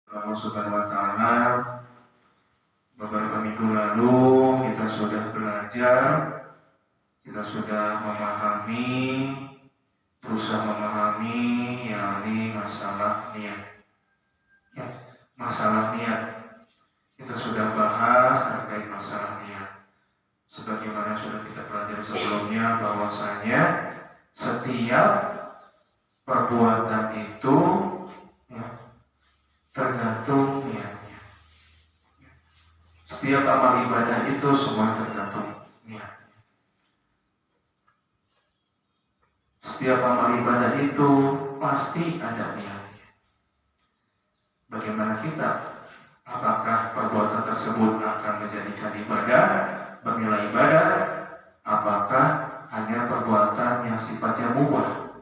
Allah Subhanahu wa Ta'ala. Beberapa minggu lalu kita sudah belajar, kita sudah memahami, berusaha memahami yakni masalah niat. Ya, masalah niat. Kita sudah bahas terkait masalah niat. Sebagaimana sudah kita pelajari sebelumnya bahwasanya setiap perbuatan itu ya, tergantung niatnya. Setiap amal ibadah itu semua tergantung niatnya. Setiap amal ibadah itu pasti ada niatnya. Bagaimana kita? Apakah perbuatan tersebut akan menjadikan ibadah, bernilai ibadah? Apakah hanya perbuatan yang sifatnya mubah?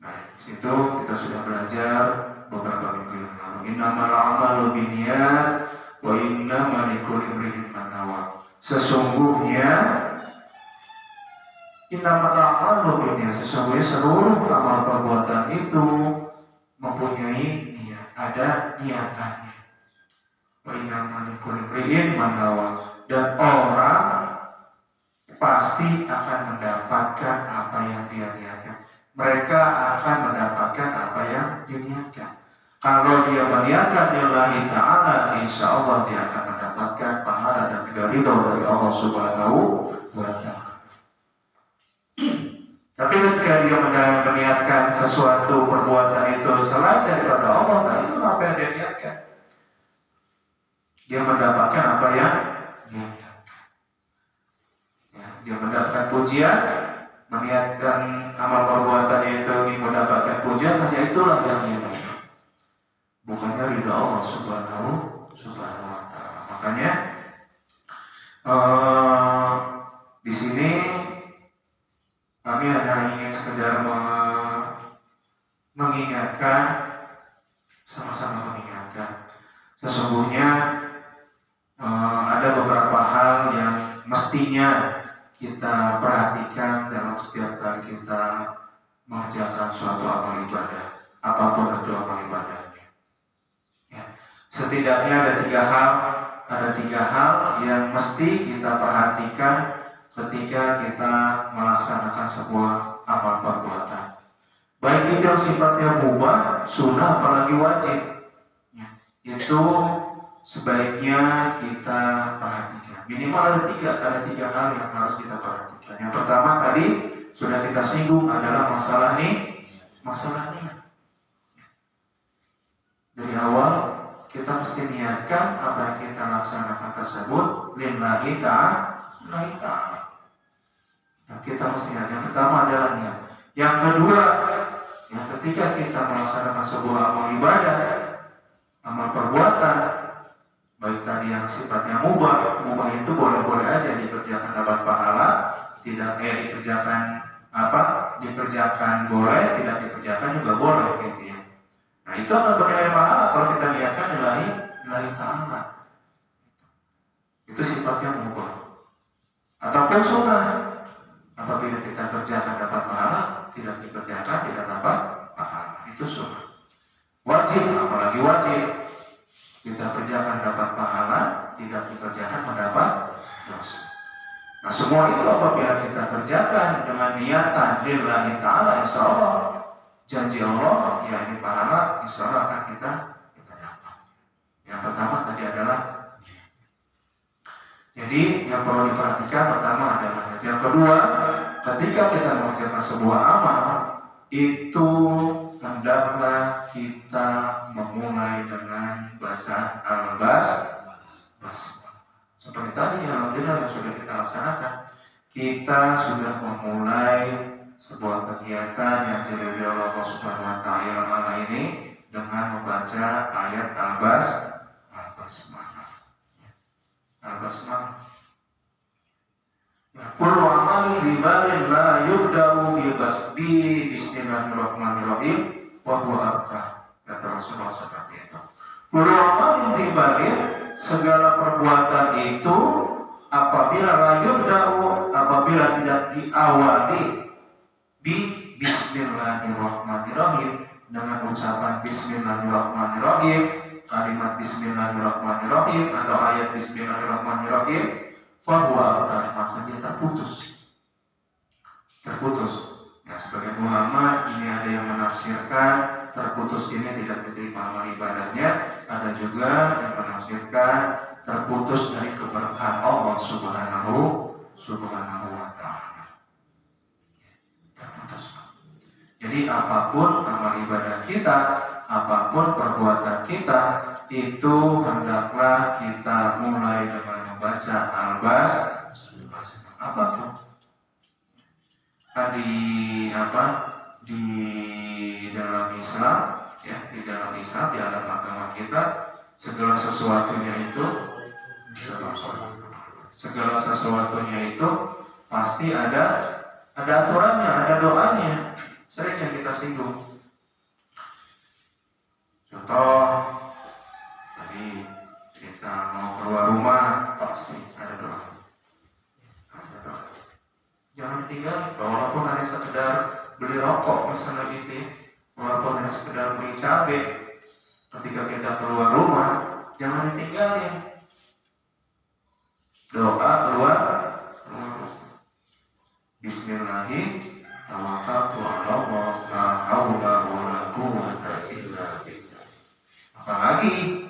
Nah, situ kita sudah belajar beberapa minggu yang lalu. Innamal a'malu binniyat wa innamal likulli imri'in ma nawa. Sesungguhnya innamal a'malu binniyat, sesungguhnya seluruh amal perbuatan itu mempunyai niat, ada niatannya. Wa innamal likulli imri'in ma nawa. Dan orang pasti akan mendapatkan apa yang dia niatkan. Mereka akan mendapatkan apa yang diniatkan. Kalau dia meniatkan lillahi ta'ala, insya Allah dia akan mendapatkan pahala dan ridho dari Allah Subhanahu wa Ta'ala. Tapi ketika dia meniatkan sesuatu perbuatan itu selain daripada Allah, nah itu apa yang dia niatkan? Dia mendapatkan apa yang dia niatkan. Ya, dia mendapatkan pujian, meniatkan amal perbuatannya itu ingin mendapatkan pujian, hanya itulah yang dia niatkan. Bukannya ridha Allah Subhanahu wa Ta'ala. Makanya di sini kami hanya ingin sekedar mengingatkan, sama-sama mengingatkan. Sesungguhnya ada beberapa hal yang mestinya kita perhatikan dalam setiap kali kita mengerjakan suatu amal ibadah, apapun itu amal ibadahnya. Ya. Setidaknya ada tiga hal yang mesti kita perhatikan ketika kita melaksanakan sebuah amal perbuatan. Baik itu yang sifatnya mubah, sunnah, apalagi wajib. Ya. Itu sebaiknya kita perhatikan. Minimal ada tiga hal yang harus kita perhatikan. Yang pertama tadi sudah kita singgung adalah masalah niat. Dari awal kita mesti niatkan apa yang kita laksanakan tersebut lillahi ta'ala. Nah, kita mesti niat. Yang pertama adalah niat. Yang kedua, yang ketika kita melaksanakan sebuah amal ibadah, amal perbuatan, baik tadi yang sifatnya mubah itu boleh-boleh aja dikerjakan dapat pahala, dikerjakan boleh, tidak dikerjakan juga boleh gitu ya. Nah itu akan bernilai pahala kalau kita niatkan lillahi ta'ala. Itu sifatnya mubah. Ataupun sunnah, apabila kita kerjakan dapat pahala, tidak dikerjakan tidak dapat pahala. Itu sunnah. Wajib, apalagi wajib, kita kerjakan dapat pahala, tidak dikerjakan mendapat dosa. Nah semua itu apabila kita kerjakan dengan niatan lillahi ta'ala, insya Allah janji Allah, ya ini pahala, insya Allah akan kita dapat. Yang pertama tadi adalah jadi yang perlu diperhatikan pertama adalah yang kedua, ketika kita mengerjakan sebuah amal itu hendaklah kita memulai dengan bacaan al-basmalah. Seperti tadi alhamdulillah yang sudah kita laksanakan, kita sudah memulai sebuah kegiatan yang diridhoi Allah Subhanahu wa Ta'ala ini dengan membaca ayat al-basmalah. Al-basmalah. Kullu amalin bibalin la yubda'u bi bismillahirrahmanirrahim wa huwa abqa. Kata Rasulullah seperti itu. Kullu amalin bibalin, segala perbuatan itu apabila la yubda'u, apabila tidak diawali bismillahirrahmanirrahim, dengan ucapan Bismillahirrahmanirrahim, kalimat Bismillahirrahmanirrahim atau ayat Bismillahirrahmanirrahim, bahwa maka dia terputus. Nah, sebagai ulama ini ada yang menafsirkan terputus ini tidak diterima amal ibadahnya, ada juga yang menafsirkan terputus dari keberkahan Allah Subhanahu wa Ta'ala. Terputus. Jadi apapun amal ibadah kita, apapun perbuatan kita, itu hendaklah kita mulai dengan membaca Al-Basmalah. Apapun. Di dalam Islam, ya, di dalam agama kita, segala sesuatunya itu pasti ada aturannya, ada doanya. Sering yang kita singgung. Contoh, tadi kita mau keluar rumah, pasti ada doa. Jangan tinggal, walaupun hanya sekedar beli rokok misalnya gitu, walaupun hanya sekedar beli cabai, ketika kita keluar rumah, jangan ditinggalin. Doa keluar. Bismillahirrahmanirrahim. Tawakkaltu 'ala Allah, la haula wala quwwata illa billah. Apalagi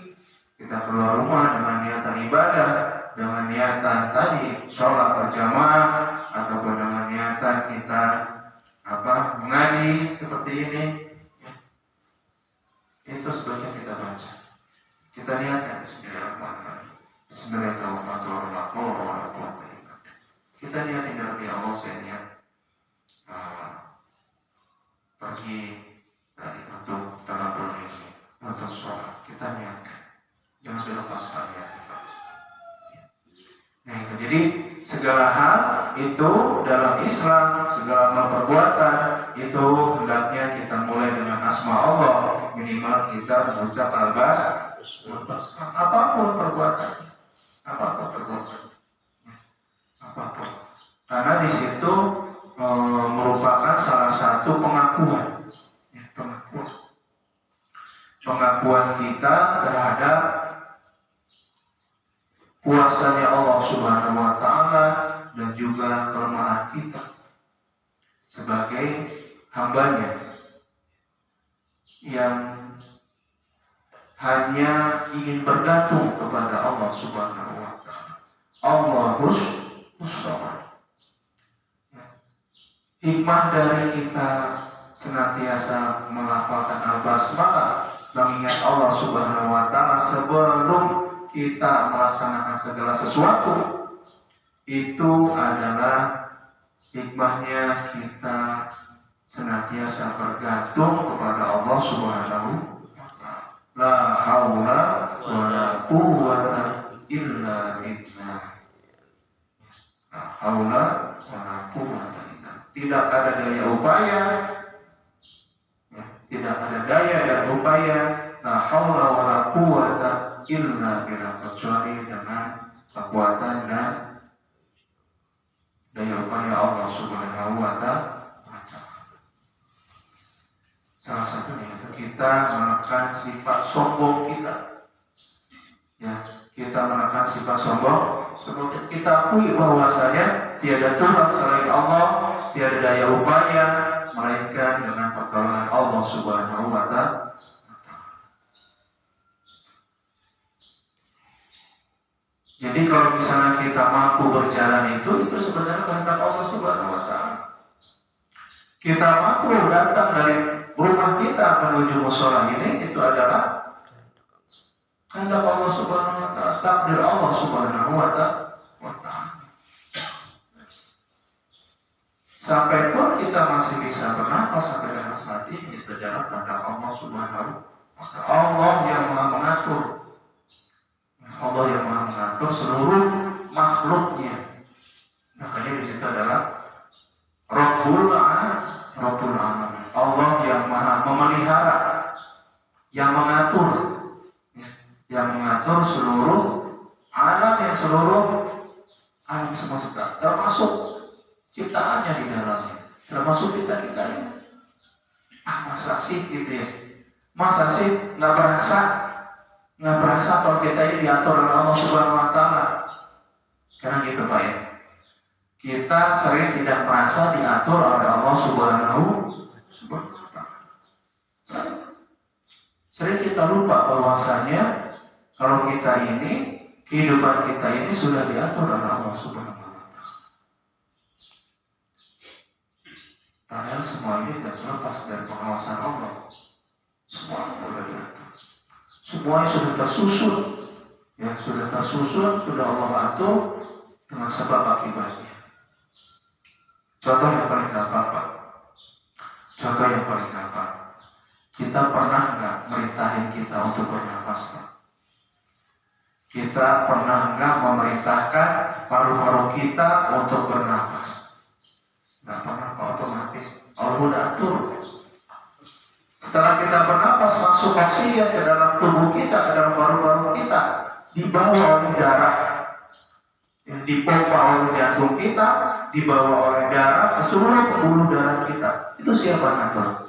kita keluar rumah dengan niatan ibadah, dengan niatan tadi sholat berjamaah, ataupun dengan niatan kita mengaji seperti ini, itu sebaiknya kita baca. Kita niatkan Bismillahirrahmanirrahim. Bismillahirrahmanirrahim. Kita niatin dari Allah, saya niat pergi tadi untuk tarawih ini, untuk sholat. Kita niatkan, jangan dilepaskan niat kita. Nah itu, jadi segala hal itu dalam Islam, segala hal perbuatan itu hendaknya kita mulai dengan asma Allah. Minimal kita mengucap Al-Basmalah. Apapun perbuatan. Karena di situ merupakan salah satu pengakuan kita terhadap kuasanya Allah Subhanahu wa Ta'ala dan juga kelemahan kita sebagai hambanya yang hanya ingin bergantung kepada Allah Subhanahu wa Ta'ala. Allahus Samad. Hikmah dari kita senantiasa melafalkan Al-Basmalah, mengingat Allah Subhanahu wa Ta'ala sebelum kita melaksanakan segala sesuatu, itu adalah hikmahnya kita senantiasa bergantung kepada Allah Subhanahu wa Ta'ala. La haula wa la quwwata illa billah. La haula wa la quwwata illa. Tidak ada daya upaya, tidak ada daya dan upaya, la haula wa la quwwata illa billah, kecuali dengan kekuatan dan daya upaya Allah Subhanahu wa Ta'ala. Salah satunya itu kita menekan sifat sombong kita. Ya, kita menekan sifat sombong. Sebelum kita akui bahwasanya tiada Tuhan selain Allah, tiada daya upaya melainkan dengan pertolongan Allah Subhanahu wa Ta'ala. Jadi kalau misalnya kita mampu berjalan itu sebenarnya kehendak Allah Subhanahu wa Ta'ala. Kita mampu datang dari rumah kita menuju mushola ini, itu adalah kehendak Allah Subhanahu wa Ta'ala, takdir Allah Subhanahu wa Ta'ala. Sampai pun kita masih bisa bernafas sampai dengan saat ini, itu adalah kehendak Allah Subhanahu wa Ta'ala. Allah yang Maha mengatur. Allah yang Maha mengatur seluruh makhluknya. Makanya di situ adalah Rabbul Alamin. Allah yang Maha memelihara, yang mengatur seluruh alam, seluruh alam semesta, termasuk ciptaannya di dalamnya, termasuk kita ini. Masa sih gitu ya? Masa sih nggak berasa kalau kita ini diatur oleh Allah Subhanahu Wa Taala? Karena gitu Pak ya. Kita sering tidak merasa diatur oleh Allah Subhanahu Wa Taala. Sering kita lupa bahwasanya kalau kita ini, kehidupan kita ini sudah diatur oleh Allah Subhanahu Wa Taala. Padahal semua ini tidak terlepas dari pengawasan Allah. Semua sudah diatur. Semuanya sudah tersusun. Ya, sudah tersusun, sudah Allah atur dengan sebab akibatnya. Contoh yang paling gampang, Pak. Contoh yang paling gampang. Kita pernah nggak merintahin kita untuk bernafas, Pak? Kita pernah nggak memerintahkan paru-paru kita untuk bernafas? Nggak pernah, Pak. Otomatis Allah udah atur. Setelah kita bernafas, masuk oksigen ke dalam tubuh kita, ke dalam paru-paru kita, dibawa oleh darah, yang dipompa oleh jantung kita, dibawa oleh darah ke seluruh pembuluh darah kita. Itu siapa yang ngatur?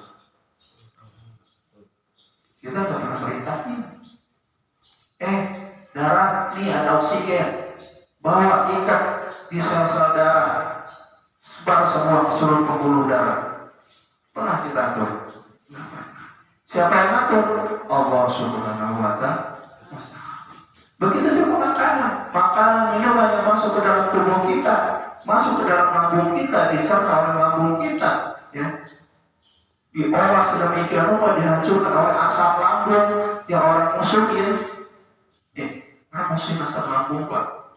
Kita nggak pernah perintahin. Darah, nih ada oksigen, bawa ikat di sel-sel darah, sebar semua ke seluruh pembuluh darah. Pernah kita atur? Siapa yang ngatur? Allah Subhanahu Wa Taala. Begitu juga makanan minuman yang masuk ke dalam tubuh kita, masuk ke dalam lambung kita, diserta oleh lambung kita, ya. Diolah sedemikian rupa, dihancurkan oleh asam lambung yang orang musuhin. Musuhin asam lambung, Pak.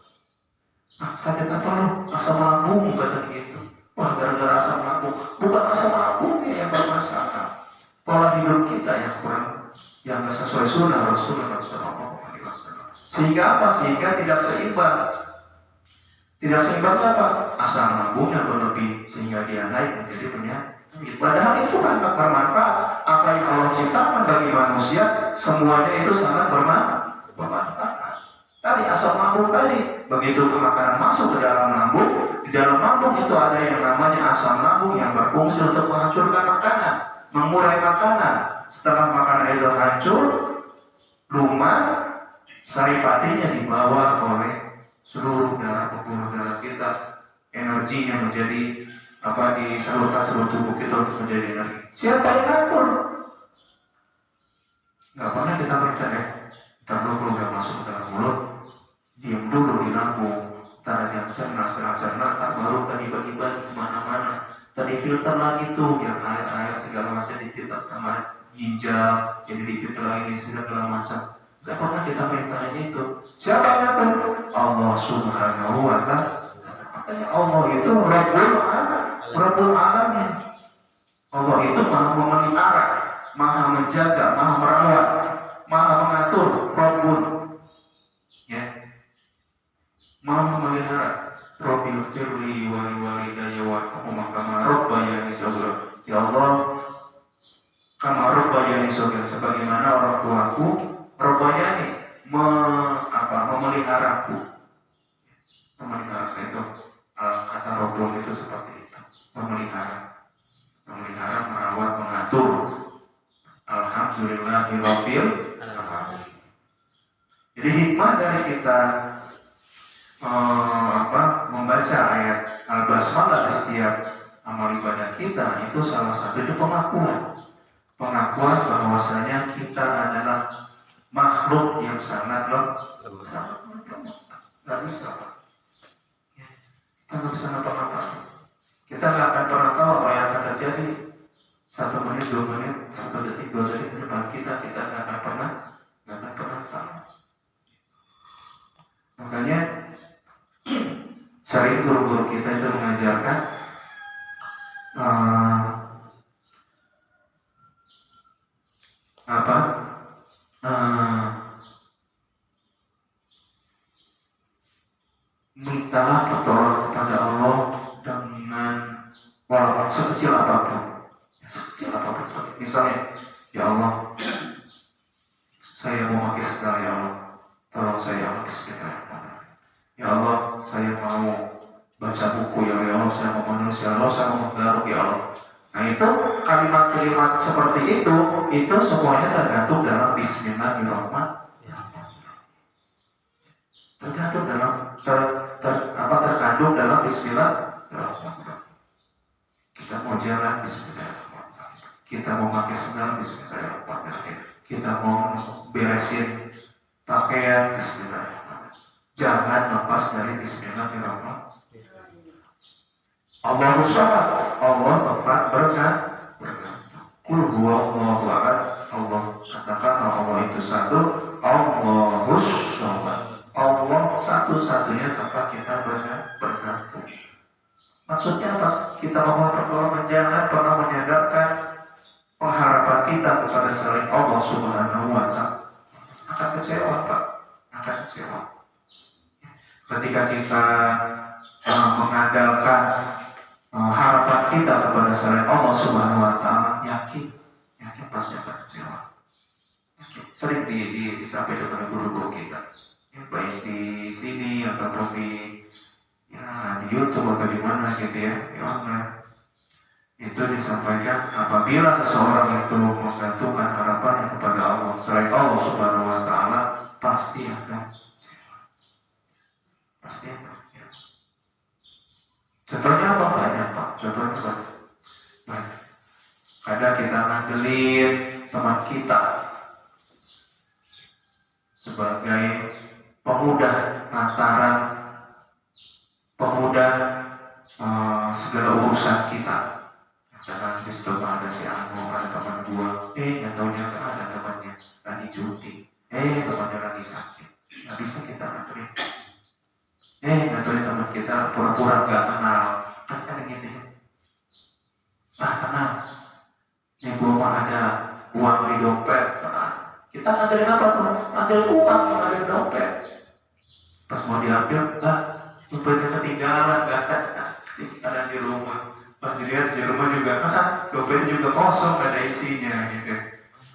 Sakit apa lu? Asam lambung, kata gitu. Wah, gara-gara asam lambung. Bukan asam lambungnya yang bermasalah. Pola hidup kita yang kurang, yang nggak sesuai sunnah Rasulullah SAW. Sehingga apa? Sehingga tidak seimbang. Tidak seimbang apa? Asam lambungnya berlebih sehingga dia naik menjadi penyakit. Padahal itu kan tak bermanfaat. Apa yang Allah ciptakan bagi manusia, semuanya itu sangat bermanfaat. Tadi asam lambung tadi, begitu makanan masuk ke dalam lambung, di dalam lambung itu ada yang namanya asam lambung yang berfungsi untuk menghancurkan makanan, mengurai makanan. Setelah makanan itu hancur, rumah saripatinya dibawa oleh seluruh pembuluh darah kita, energinya menjadi disalurkan seluruh tubuh kita untuk menjadi energi. Siapa yang ngatur? Nggak pernah kita baca ya. Kita dulu udah masuk ke dalam mulut, diam dulu di lambung, ntar yang cerna, setelah cerna, tak baru tadi bagi-bagi kemana-mana. Tadi filter lagi tuh, yang air segala macam difilter sama ginjal, jadi difilter lagi segala macam. Gak pernah kita perintahnya itu. Siapa yang ngatur? Allah Subhanahu Wa Taala. Makanya Allah itu Rabbul Alamin. Allah itu maha memelihara, maha menjaga, maha merawat, maha mengatur. Rabbul, ya, maha memelihara. Rabbil firli wali walidayya warhamhuma kama rabbayani shaghira. Ya Allah, kama rabbayani shaghira, sebagaimana orang tuaku Rabbayani memeliharaku. Memelihara itu kata Rabbul itu seperti itu. Memelihara, merawat, mengatur. Alhamdulillahirabbil alamin. Jadi hikmah dari kita membaca ayat Al-Basmalah di setiap amal ibadah kita, itu salah satu itu pengakuan bahwasanya kita adalah makhluk yang sangat lemah. Nggak bisa, Pak. Kita nggak bisa ngapa-ngapain. Kita nggak akan pernah tahu apa yang akan terjadi 1 menit, 2 menit, 1 detik, 2 detik ke depan kita nggak akan pernah tahu. Makanya sering guru-guru kita itu mengajarkan mintalah pertolongan kepada Allah dengan walaupun sekecil apapun. Misalnya, ya Allah, saya mau pakai segala, ya Allah, tolong saya pakai segala. Ya Allah, saya mau baca buku, ya Allah, saya mau menulis, ya Allah, saya mau menggaruk, ya Allah. Nah itu kalimat-kalimat seperti itu semuanya tergantung dalam Bismillahirrahmanirrahim. Tergantung dalam terkandung dalam Bismillahirrahmanirrahim. Kita mau jalan Bismillahirrahmanirrahim. Kita mau pakai sendal Bismillahirrahmanirrahim. Kita mau beresin pakaian Bismillahirrahmanirrahim. Jangan lepas dari Bismillahirrahmanirrahim. Allahu Samad, Allah tempat bergantung. Qul huwallahu ahad, Allah katakan Allah itu satu, Allahus Samad. Allah satu-satunya tempat kita bergantung. Maksudnya apa? Kita mohon jangan pernah menyandarkan pengharapan kita kepada selain Allah Subhanahu wa Ta'ala. Akan kecewa, Pak. Akan kecewa. Ketika kita mengandalkan harapan kita kepada selain Allah Subhanahu wa Ta'ala, yakin pasti akan kecewa. Yakin. Sering disampaikan kepada guru-guru kita, baik di sini ataupun di YouTube atau di mana gitu ya, di online. Itu disampaikan apabila seseorang itu menggantungkan harapannya kepada Allah selain Allah Subhanahu wa Ta'ala, pasti akan kecewa. Pasti akan kecewa. Contohnya apa? Banyak, Pak. Contohnya banyak. Kadang kita ngandelin teman kita sebagai pemudah lantaran pemudah segala urusan kita. Jangan coba ada si Anu, ada teman gua, nggak taunya nggak ada temannya lagi cuti, temannya lagi sakit, nggak bisa kita nganterin. Nggak tahu teman kita pura-pura nggak kenal, kan gini. Tenang, ini gua mah ada uang di dompet, tenang. Kita nganterin apa tuh? Nganterin uang, nganterin dompet. Pas mau diambil, dompetnya ketinggalan, ada di rumah. Pas dilihat di rumah juga, dompetnya juga kosong, ada isinya gitu.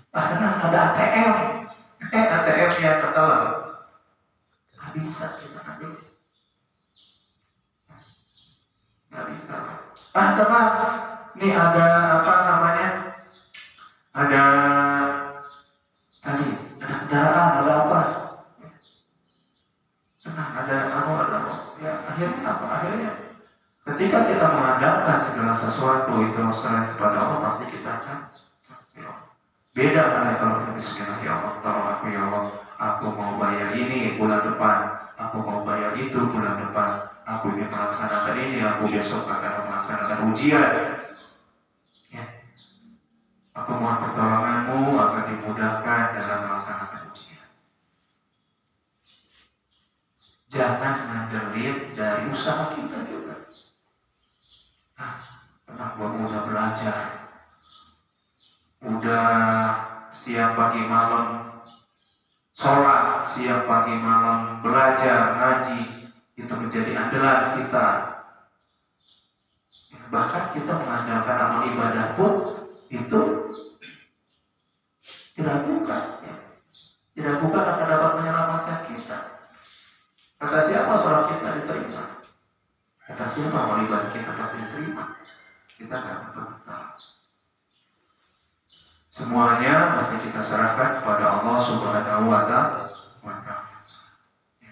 Tenang, ada ATM. ATM yang ketelan. Nggak bisa kita ambil. Nggak bisa. Tenang, ini ada apa namanya? Ada kendaraan, ada apa? Tenang, ada ya akhirnya apa? Akhirnya ketika kita mengandalkan segala sesuatu itu selain kepada Allah, pasti kita akan beda kan kalau kita bismillah, ya Allah tolong aku ya Allah, aku mau bayar ini bulan depan, aku mau bayar itu bulan depan, aku ingin melaksanakan ini, aku besok akan melaksanakan ujian ya. Aku mohon pertolonganmu agar dimudahkan dalam melaksanakan ujian. Jangan ngandelin dari usaha kita juga. Pernah gua udah belajar, udah siang pagi malam sholat, siang pagi malam belajar ngaji, itu menjadi andalan kita. Bahkan kita mengandalkan amal ibadah pun itu diragukan, diragukan akan dapat menyelamatkan kita. Kata siapa sholat kita diterima? Kata siapa amal ibadah kita pasti diterima? Kita nggak tahu. Semuanya mesti kita serahkan kepada Allah Subhanahu wa Ta'ala.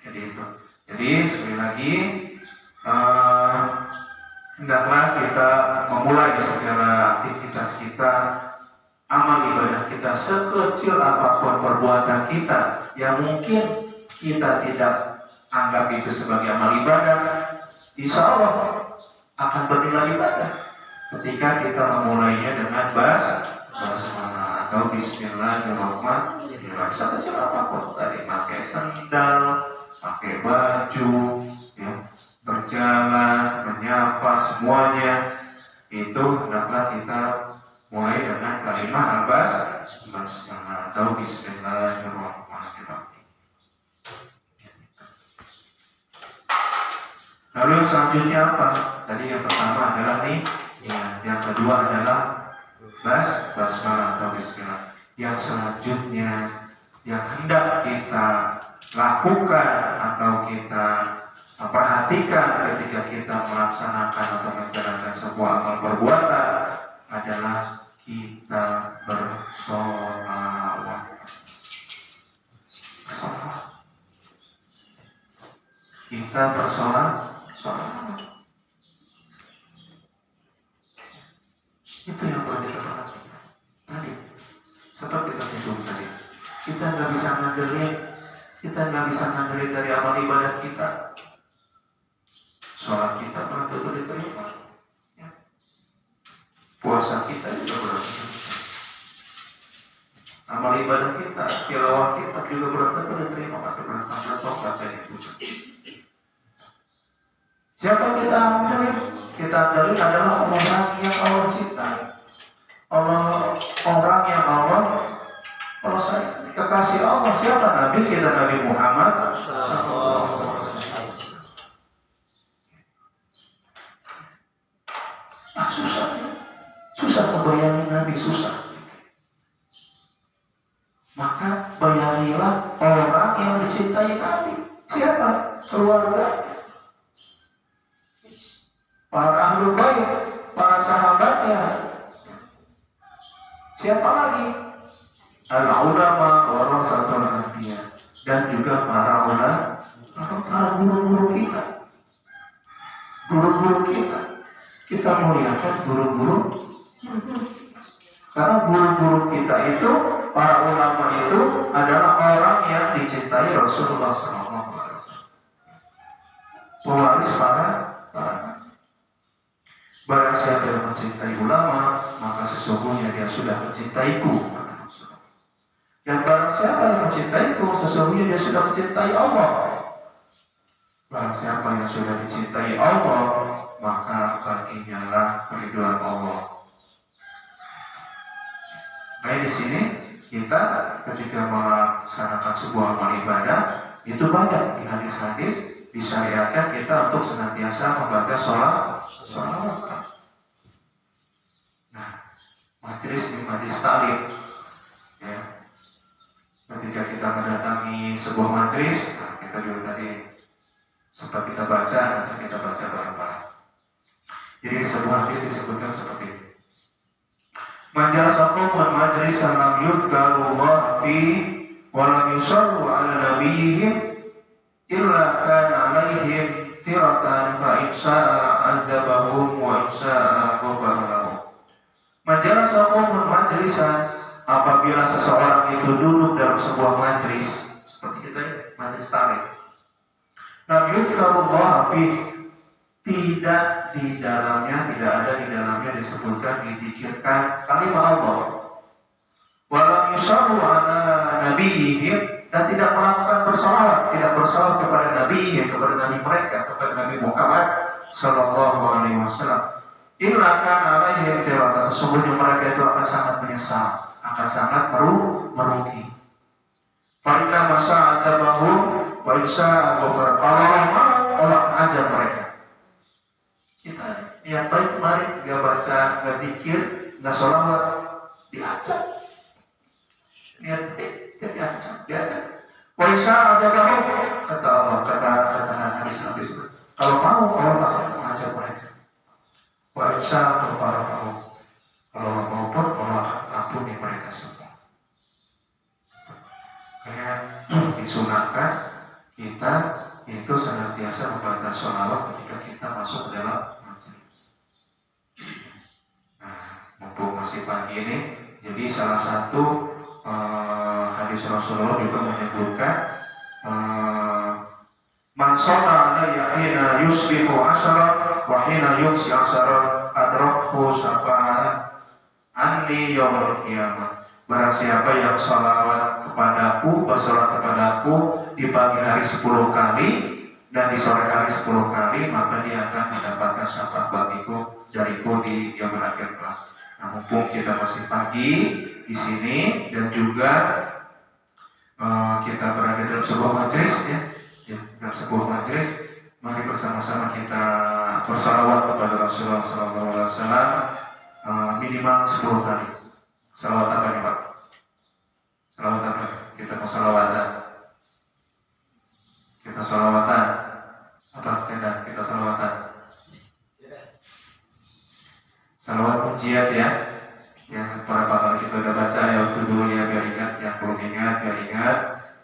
Jadi itu. Jadi sekali lagi, hendaklah kita memulai segala aktivitas kita, amal ibadah kita, sekecil apapun perbuatan kita yang mungkin kita tidak anggap itu sebagai amal ibadah, insya Allah akan bernilai ibadah ketika kita memulainya dengan basmalah atau bismillahirrahmanirrahim. Sekecil apapun tadi, pakai sendal, pakai baju, ya, berjalan, menyapa, semuanya itu hendaklah kita mulai dengan kalimat basmalah atau bismillahirrahmanirrahim. Lalu yang selanjutnya apa? Tadi yang pertama adalah nih, yang kedua adalah basmalah atau bismillah. Yang selanjutnya yang hendak kita lakukan atau kita perhatikan ketika kita melaksanakan atau menjalankan sebuah amal perbuatan adalah kita bersolawat. Kita bersolawat. Itu yang perlu kita perhatikan. Tadi, seperti kita singgung tadi, kita nggak bisa ngandelin dari amal ibadah kita. Sholat kita belum tentu diterima. Ya. Puasa kita juga belum tentu. Amal ibadah kita, tilawah kita juga belum tentu diterima. Pasti bertambah dari itu. Siapa kita ambil? Kita ambil adalah orang yang Allah cintai. Orang yang Allah sayang. Kekasih Allah siapa? Nabi kita, Nabi Muhammad susah membayani Nabi, susah. Maka bayangilah orang yang dicintai Nabi. Siapa? Keluarga, para ahlu bait, para sahabatnya. Siapa lagi? Al-ulama warasatul anbiya, dan juga para ulama, para guru-guru kita. Guru-guru kita. Kita muliakan guru-guru. Karena guru-guru kita itu, para ulama itu adalah orang yang dicintai Rasulullah SAW. Pewaris para barang siapa yang mencintai ulama, maka sesungguhnya dia sudah mencintaiku. Dan barang siapa yang mencintaiku, sesungguhnya dia sudah mencintai Allah. Barang siapa yang sudah dicintai Allah, maka baginya lah keridhaan Allah. Baik, di sini kita ketika melaksanakan sebuah amal ibadah, itu banyak di hadis-hadis disyariatkan kita untuk senantiasa membaca sholawat. Nah, majelis taklim, ya. Ketika kita mendatangi sebuah majelis, nah, kita juga tadi sempat kita baca, nanti kita baca bareng-bareng. Jadi sebuah hadis disebutkan seperti ini. Majalasakum majlisan lam yudhkarullah fi wa lam yusallu ala nabiyyihim illa kana alaihim tiratan fa insa'a adzabahum wa insa'a ghafara lahum. Majalasakum majlisan, apabila seseorang itu duduk dalam sebuah majlis seperti kita ini, majlis taklim, lam yudhkarullah fi, tidak ada di dalamnya disebutkan, dizikirkan kalimat Allah. Walam yusallu ala nabiyyihim, dan tidak melakukan bersalawat kepada nabi, kepada nabi mereka, kepada Nabi Muhammad sallallahu alaihi wasallam. Illa kana alaihim tiratan, sesungguhnya mereka itu akan sangat menyesal, akan sangat merugi. Fa inna masa'atabahu wa isa'a ghafar, Allah ajar mereka. Kita niat baik kemarin, gak baca, gak zikir, gak sholawat, diacak. Niat baik, diacak. Waisa ada kamu, kata Allah, kata hadis. Kalau mau, Allah pasti akan mengajar mereka. Waisa kepada kamu, kalau mau pun Allah akan ampuni mereka semua. Kayak disunahkan kita itu senantiasa membaca sholawat ketika kita masuk ke dalam majelis. Nah, mumpung masih pagi ini, jadi salah satu hadis Rasulullah juga menyebutkan man shalla alayya hina yusbihu asyara wa hina yumsi asyara adrakhu syafa'an anni yaumul qiyamah. Barang siapa yang bersolat kepadaku di pagi hari 10 kali dan di sore hari 10 kali, maka dia akan mendapatkan syafaat bagiku dariku di yaumul akhir. Nah, mumpung kita masih pagi di sini dan juga kita berada dalam sebuah majelis, dalam sebuah majelis, mari bersama-sama kita bersalawat kepada Rasulullah SAW minimal 10 kali. Salawat apa nih Pak? Salawat apa? Kita mau salawatan. Kita salawatan. Apa tenda? Kita salawatan. Salawat pujian ya. Yang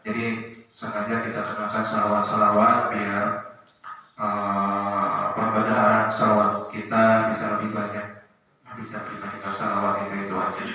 Jadi sengaja kita kenakan salawat-salawat biar pembacaan salawat kita bisa lebih banyak, bisa dibandingkan salawat itu aja.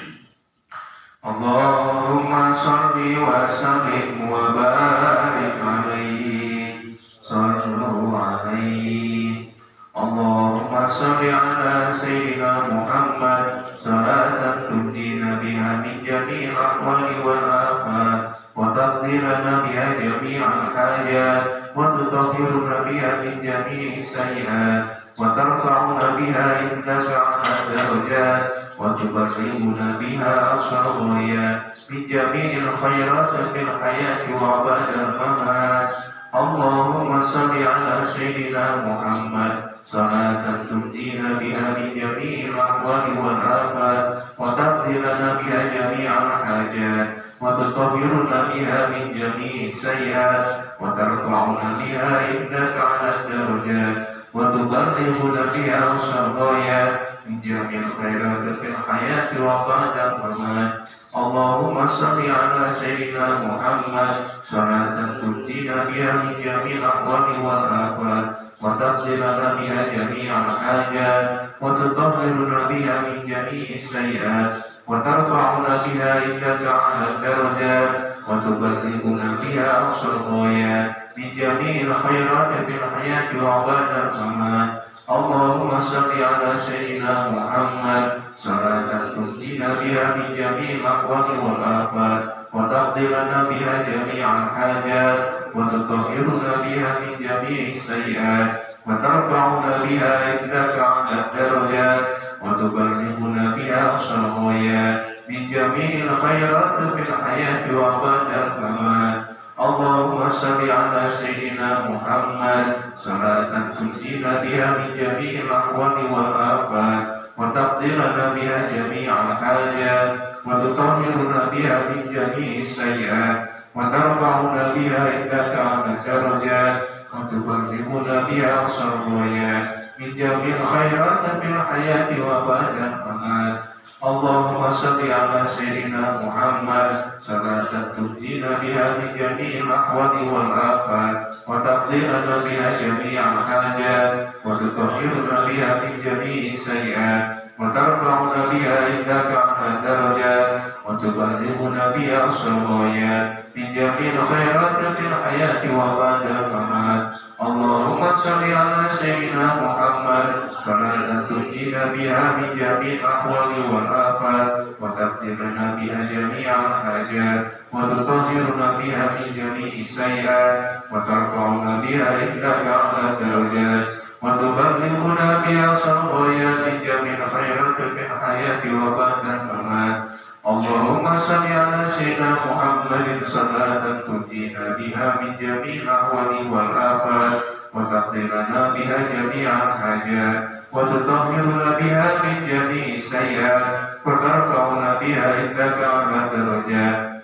Allahumma sholli wa sallim wa barik alaihi, sallu alaihi. Allahumma sholli ala sayyidina Muhammad salatan tunjina biha min jami'il ahwali wal afat wa taqdirana biha jami'al hajat wa tutahhiruna biha min jami'is sayyi'at wa tarfa'una biha indaka 'ala darajat wa tuballighuna biha aqsal ghayat min jami'il khairat fil hayati wa ba'dal mamat. Allahumma sholli ala sayyidina Muhammad salatan tunjina biha min jami'il ahwali wal afat wa taqdirana biha jami'al hajat wa tutahhiruna biha min jami'is sayyi'at wa tarfa'una biha indaka 'ala darajat wa tuballighuna biha aqsal ghayat min jami'il khairat fil hayati wa ba'dal mamat. Allahumma sholli ala sayyidina Muhammad salatan tunjina biha min jami'il ahwali wal afat wa taqdirana biha jami'al hajat wa tutahhiruna biha min jami'is sayyi'at wa tarfa'una biha indaka 'ala darajat wa tuballighuna biha aqsal ghayat min jami'il khairat fil hayati wa ba'dal mamat. Allahumma sholli ala sayyidina Muhammad salatan tunjina biha min jami'il ahwali wal afat wa taqdirana biha jami'al hajat wa tutahhiruna biha min jami'is sayyi'at wa tarfa'una biha indaka 'ala darajat wa tuballighuna biha aqsal ghayat min jami'il khairat fil hayati wa ba'dal mamat. Allahumma sholli ala sayyidina Muhammad salatan tunjina biha min jami'il ahwali wal afat wa taqdirana biha jami'al hajat wa tutahhiruna biha min jami'is sayyi'at wa tarfa'una biha indaka 'ala darajat wa tuballighuna biha aqsal ghayat min jami'il khairat fil hayati wa ba'dal mamat. Allahumma sholli ala sayyidina Muhammad salatan tunjina biha min jami'il ahwali wal afat wa taqdirana biha jami'al hajat wa tutahhiruna biha min jami'is sayyi'at wa tarfa'una biha indaka 'ala darajat wa tuballighuna biha aqsal ghayat min jami'il khairat fil hayati wa ba'dal mamat. Allahumma sholli ala sayyidina Muhammad salatan tunjina biha min jami'il ahwali wal afat wa taqdirana biha jami'al hajat wa tutahhiruna biha min jami'is sayyi'at wa tarfa'una biha indaka 'ala darajat wa tuballighuna biha aqsal ghayat min jami'il khairat fil hayati wa ba'dal mamat. Allahumma sholli ala sayyidina Muhammadin salatan tunjina biha min jami'il ahwali wal afat wa taqdirana biha jami'al hajat wa tutahhiruna biha min jami'is sayyi'at wa tarfa'una biha indaka 'ala darajat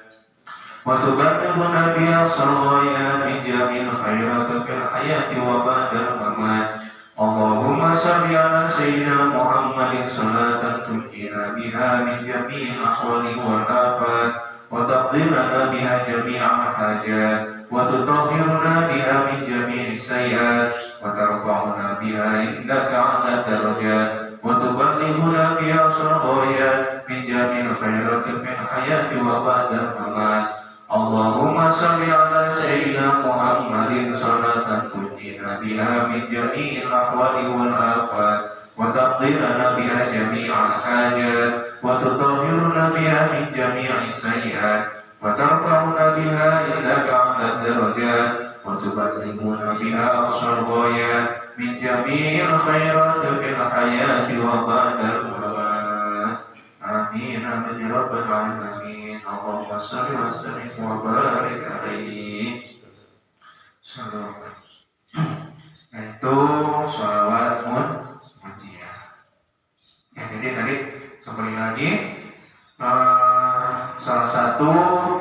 wa tuballighuna biha aqsal ghayat min jami'il khairat fil hayati wa ba'dal mamat. Allahumma sholli ala sayyidina Muhammadin salatan tunjina biha min jami'il ahwali wal afat wa taqdirana biha jami'al hajat wa tutahhiruna biha min jami'is sayyi'at wa tarfa'una biha indaka 'ala darajat wa tuballighuna biha aqsal ghayat min jami'il khairat fil hayati wa ba'dal mamat. Allahumma sholli ala sayyidina Muhammadin salatan tunjina biha min jami'il ahwali wal afat wa taqdirana biha jami'al hajat wa tutahhiruna biha min jami'is sayyi'at wa tarfa'una biha indaka 'ala darajat wa tuballighuna biha aqsal ghayat min jami'il khairat fil hayati wa ba'dal mamat. Amin amin ya rabbal alamin. Allahumma sholli wa sallim wa barik alaihi. Nah itu sholawat munjiyah. Ya, jadi tadi kembali lagi salah satu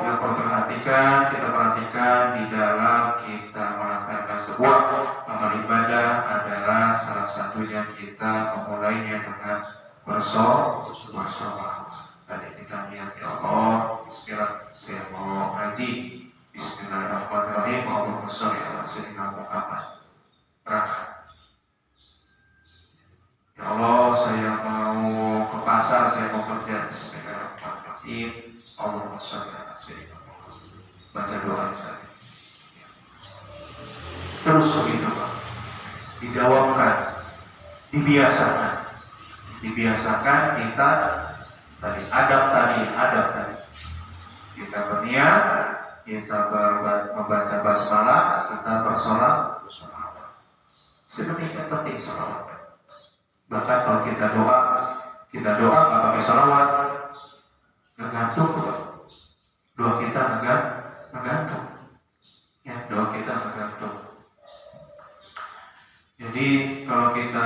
yang perlu kita perhatikan di dalam kita melaksanakan sebuah amal ibadah adalah salah satunya kita memulainya dengan bersolawat. Tadi kita niat ya Allah, bismillah saya mau ngaji, bismillah baca doa tadi. Terus begitu Pak, didawamkan, dibiasakan kita tadi adab tadi. Kita berniat, kita membaca basmalah, kita bersolat. Sedemikian penting sholawat. Bahkan kalau kita doa nggak pakai sholawat, ngantuk Pak. Doa kita ngantuk. Ya, doa kita ngantuk. Jadi kalau kita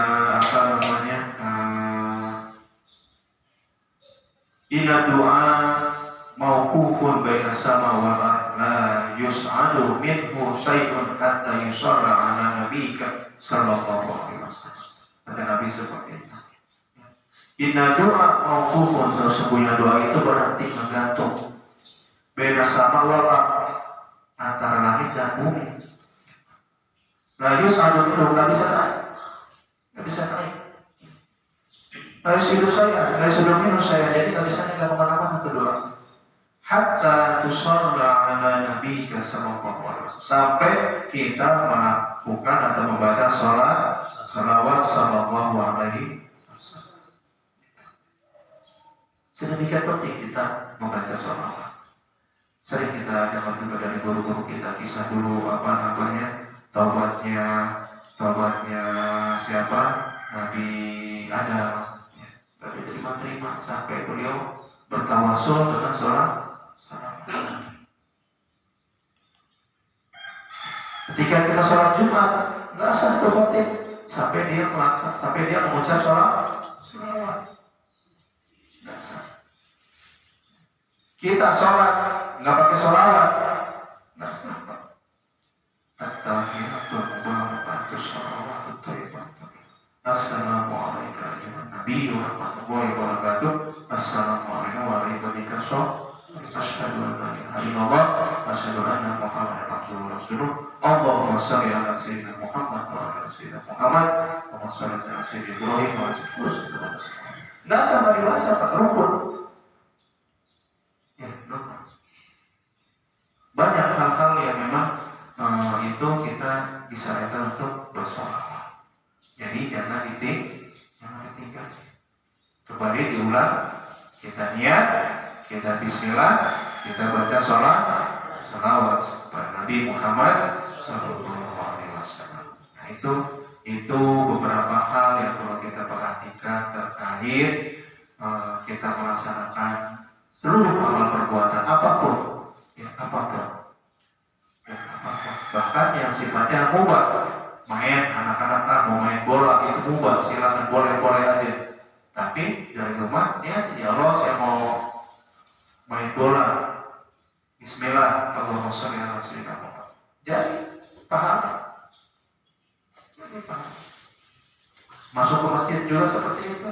inna doa mauqufun baina sama wal ard la yus'alu minhu syai'un hatta yusalla ala nabiyyika sallallahu alaihi wasallam. Kata Nabi seperti itu. Inna doa mauqufun, sesungguhnya doa itu berarti menggantung baina sama wal ard, antara langit dan bumi. La yus'alu minhu, nggak bisa naik. Jadi nggak bisa naik kemana-mana itu doa. Hatta tusalla ala nabiyyika sallallahu alaihi wasallam, sampai kita melakukan atau membaca salawat sallallahu alaihi wasallam. Sedemikian penting kita membaca salawat. Sering kita dapat juga dari guru-guru kita kisah dulu taubatnya siapa? Nabi Adam. Tapi terima sampai beliau bertawasul dengan sholat. Ketika kita sholat Jumat, nggak sah tobatin sampai dia mengucap sholat. Nggak sah. Kita sholat nggak pakai sholawat, nggak sah. At-tahiyatul mubarakatuh sholawatut thayyibatuh. Assalamualaikum warahmatullahi wabarakatuh. Assalamualaikum warahmatullahi wabarakatuh. Asyhadu an la ilaha illallah wa asyhadu anna Muhammadan rasulullah. Allahumma shalli ala sayyidina Muhammad wa ala sayyidina Muhammad wa shalli ala sayyidina Ibrahim wa ala sayyidina Muhammad. Enggak sama dibaca Pak, rukun. Ya, rukun. Banyak hal-hal yang memang itu kita disarankan untuk bersolawat. Jadi jangan ditinggal. Kembali diulang, kita niat, kita bismillah, kita baca salawat pada Nabi Muhammad sallallahu alaihi wasallam. Nah, itu beberapa hal yang perlu kita perhatikan terkait kita melaksanakan seluruh amal perbuatan apapun. Bahkan yang sifatnya mubah, anak-anak mau main bola itu mubah, silakan boleh aja. Tapi dari rumah ya Allah saya mau main bola, bismillah, Allahumma sholli ala sayyidina Muhammad. Jadi paham. Masuk ke masjid juga seperti itu.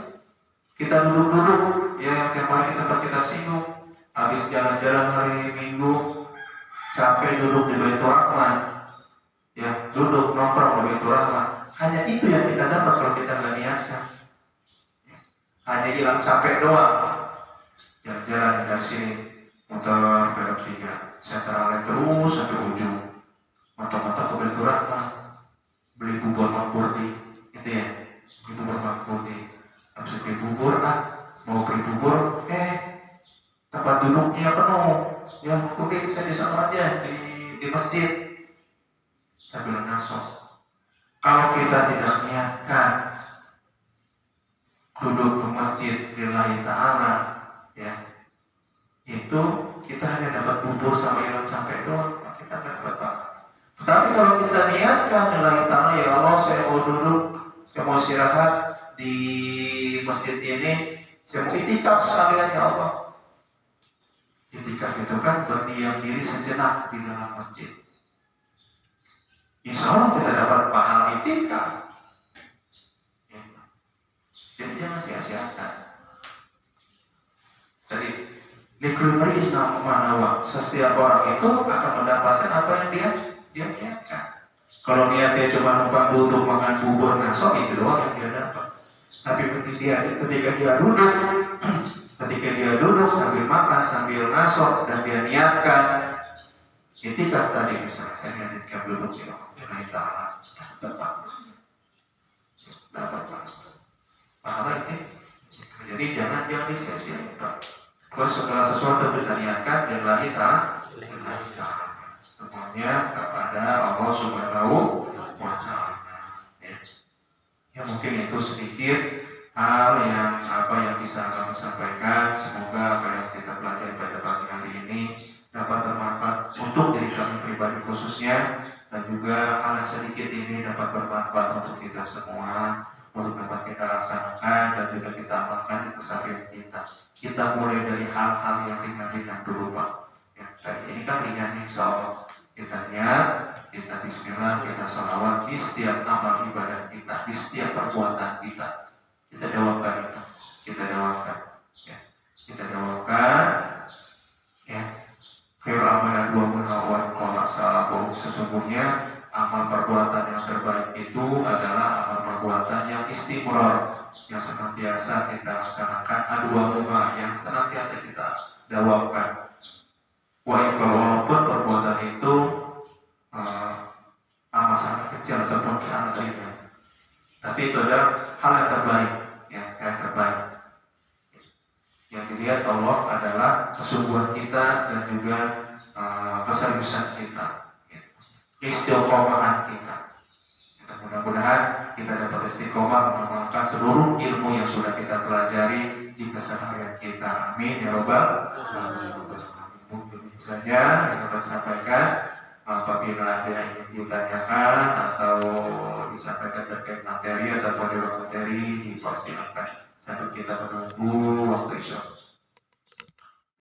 Kita duduk ya, kemarin tempat kita singgung, habis jalan-jalan hari Minggu, capek duduk di Baitur Rahman, ya duduk nongkrong di Baitur Rahman. Hanya itu yang kita dapat kalau kita nggak niatkan. Hanya hilang capek doang. Jalan-jalan dari sini, muter belok 3, sentralnya terus sampai ujung. Mata-mata ke Baitur Rahman, beli bubur Makmurti, itu ya, beli bubur Makmurti. Habis beli bubur, mau beli bubur, tempat duduknya penuh. Ya, oke, saya di sana aja di masjid sambil ngasok. Kalau kita tidak niatkan duduk ke masjid lillahi ta'ala, ya, itu kita hanya dapat bubur sama hilang sampai doang, kita nggak dapat apa. Tapi kalau kita niatkan lillahi ta'ala, ya Allah saya mau duduk, saya mau istirahat di masjid ini, saya mau itikaf sekalian ya Allah. Itikaf itu kan berdiam diri sejenak di dalam masjid. Insya Allah kita dapat pahala itikaf. Jadi jangan sia-siakan. Jadi likulli manawa, setiap orang itu akan mendapatkan apa yang dia niatkan. Kalau niatnya cuma numpang duduk makan bubur ngaso, itu doang yang dia dapat. Tapi ketika dia duduk sambil makan, sambil ngaso, dan dia niatkan Itikaf tadi misalnya saya niatkan dulu kita dapat pahala ini. Jadi jangan disia-siakan. Kalau segala sesuatu kita niatkan dan lagi semuanya kepada Allah Subhanahu wa Ta'ala. Ya mungkin itu sedikit hal yang bisa kami sampaikan. Semoga apa yang kita pelajari pada pagi hari ini dapat bermanfaat untuk diri kami pribadi khususnya, dan juga hal yang sedikit ini dapat bermanfaat untuk kita semua, untuk dapat kita laksanakan dan juga kita amalkan di keseharian kita. Kita mulai dari hal-hal yang ringan-ringan dulu, Pak. Ya, kayak ini kan ringan nih, insya Allah. Kita niat, kita bismillah, kita sholawat di setiap amal ibadah kita, di setiap perbuatan kita. Kita doakan itu, kita doakan, ya. Kita doakan, ya. Khairul amali wa qala sesungguhnya amal perbuatan yang terbaik itu adalah amal perbuatan yang istimrar, yang senantiasa kita laksanakan, yang senantiasa kita dawakan. Walaupun perbuatan itu amat sangat kecil ataupun sangat ringan, tapi itu adalah hal yang terbaik, yang terbaik. Yang dilihat Allah adalah kesungguhan kita dan juga keseriusan kita, istiqomahan kita. Mudah-mudahan kita dapat istiqomah mengamalkan seluruh ilmu yang sudah kita pelajari di keseharian kita. Amin ya robbal alamin. Mungkin saja yang dapat sampaikan. Apabila ada yang ingin ditanyakan atau disampaikan terkait materi atau model materi, dipersilakan. Sambil kita menunggu waktu isya.